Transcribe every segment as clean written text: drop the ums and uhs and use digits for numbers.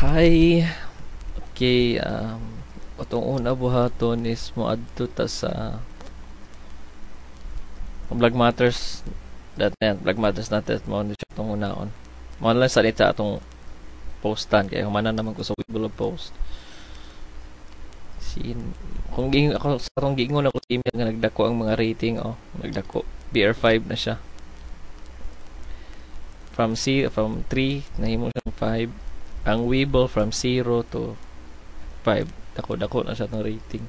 Hi. Okay, atong una buhaton is moadto ta sa Vlog Matters natin mo ni siya itong unaon. Mo lang salita atong postan kaya humana naman ko sa Weibo post. Sin kung ging ako sa atong giingon ako sa email nga nagdako ang mga rating nagdako. BR5 na siya. From 3 nahimo siyang 5. Ang Weibo from 0 to 5. Dako-dako na siya itong rating.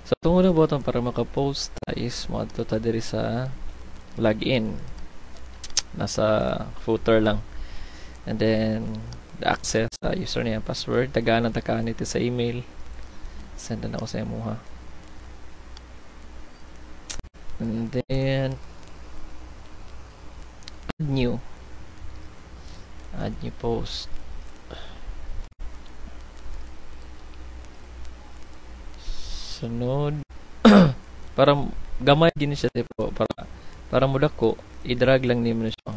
So, itong una button para makapost is moadto ta diri sa login. Nasa footer lang. And then, the access sa username and password. Tagaan ang takaan ito sa email. Send na ako sa imo ha. And then, add new post. Sunod. Para gamay din siya tipo para mudak ko i-drag lang nimo na siya.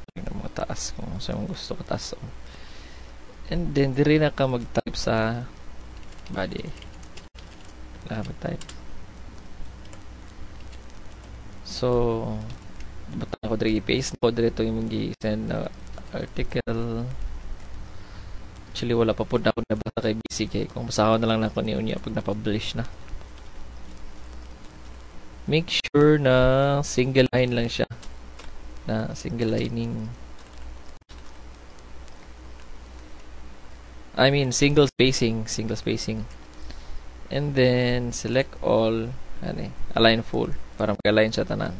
Tingnan mo taas kung saan mo gusto ka taas. And then diri na ka mag-type sa body. Mag-type. So butang ko diri paste ko diri to imong gi-send na article. Actually, wala pa po na ako nabasa kay BCK. Kung basahon na lang na ako niya pag na-publish na. Make sure na single line lang siya. Na single lining. I mean, single spacing. And then, select all. Align full. Para mag-align siya tanan.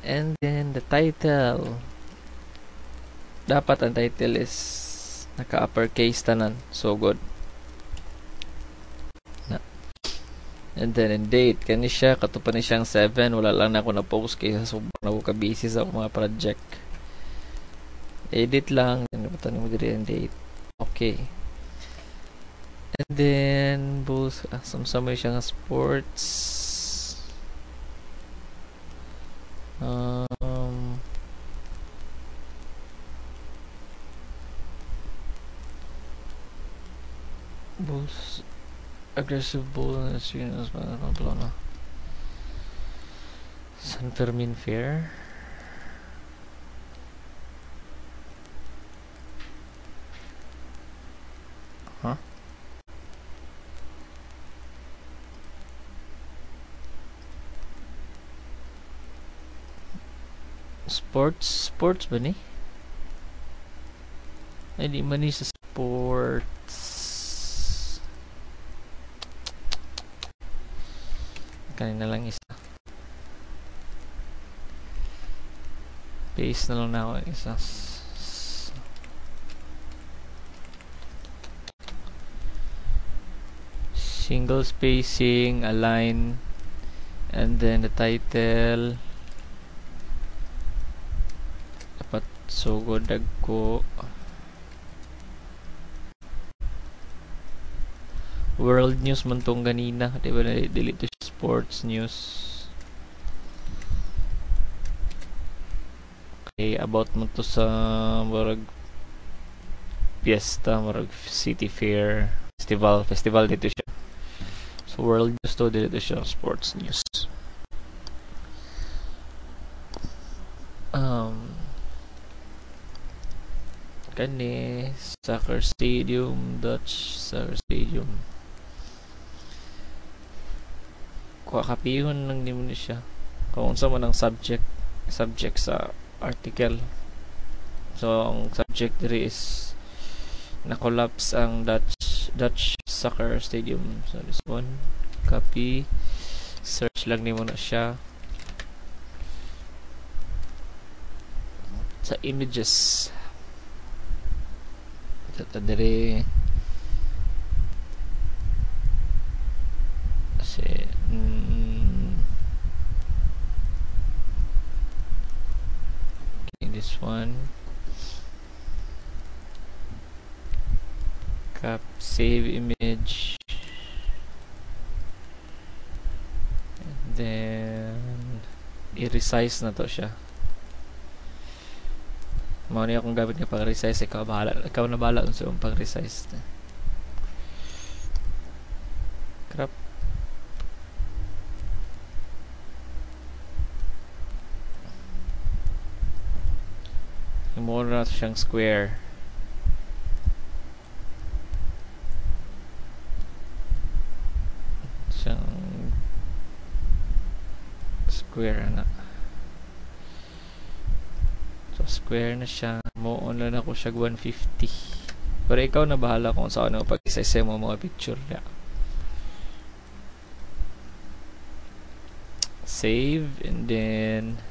And then, the title. Dapat ang title is naka-uppercase tanan. So good. And then in date, kani siya, katupan ni siyang 7. Wala lang na ako na-post kaysa sobrang na ako ka-busy sa mga project. Edit lang. Nabatan mo dito yung date. Okay. And then, both, samsama siyang sports. Bulls aggressive bull na sinas na San Fermin Fair. Sports ba ni? Ay di man ni sa sports. Kanina lang isa. Paste na lang na ako isa. Single spacing, align, and then the title. Dapat sugod ko. World news man tong ganina, di ba, delete to sports news. Okay, about mo to sa marag fiesta, marag city fair, festival dito siya. So world news to, dito siya sports news. Kani soccer stadium, Dutch soccer stadium. Kapihon lang din mo na siya kung sa man ang subject sa article. So ang subject diri is na-collapse ang Dutch soccer stadium. So this one, copy, search lang nimo na siya sa images. Ito diri kasi this one, save image, and then i-resize na to siya. Mao ni akong gamit nga pang resize, ikaw na bahala sa pang resize. Crap. Mura siyang square. Siyang square na. So square na siya. Moon lang ako siya 150. Pero ikaw na bahala kung saan ako pag-isa-isa mo mga picture niya. Save and then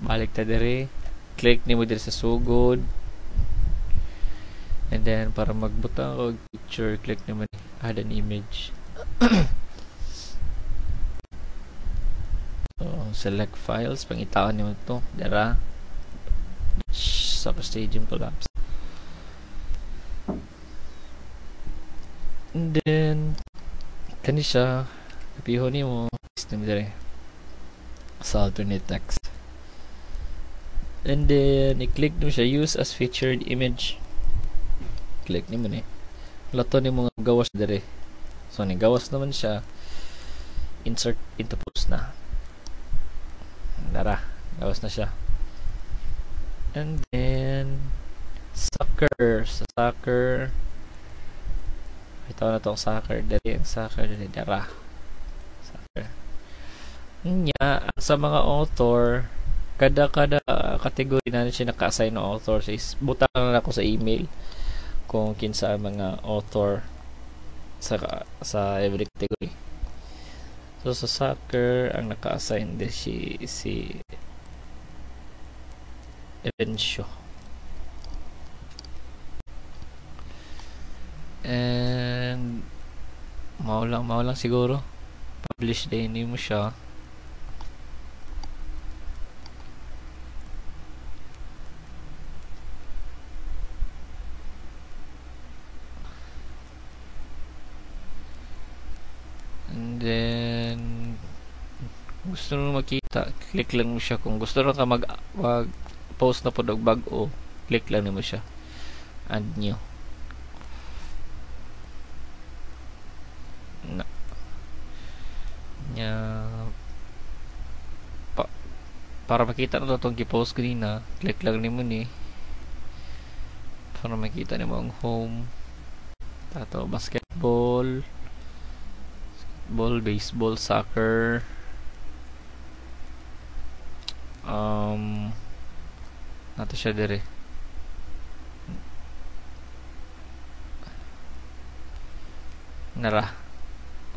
balik ta dire. Click ni mo dire sa sugod. And then para magbutang og picture, click ni mo add an image. So select files, pangitaan niyo to dara sa stadium collapse. And then kani siya pihon ni mo system dire sa alternate text. And then i-click mo siya use as featured image. Click ni mo ni. Lato ni mga gawas dire. So ni gawas naman siya. Insert into post na. Dara, gawas na siya. And then soccer, sa soccer. Ito na tong soccer dire, ang soccer dire dara. Soccer. Nya sa mga author kada kategory na siya naka-assign na author is butang na ako sa email kung kinsa mga author sa every category. So sa soccer ang naka-assign din si Evencio. And mao lang siguro publish din mo siya. And then gusto mo makita, click lang mo siya. Kung gusto mo ka mag post na po og bag-o, click lang mo siya. Add new. Na. Nya para makita na itong gi-post ko din na, click lang nimo ni para makita nimo ang home. Tato basketball, baseball, soccer, nato siya dire. Nara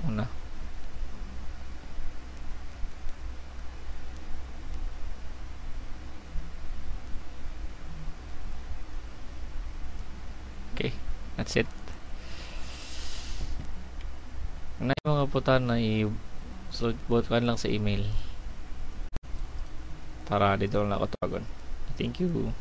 una okay, that's it. Na yung mga putan na i-buat ko lang sa email para dito lang ako tawagon. Thank you.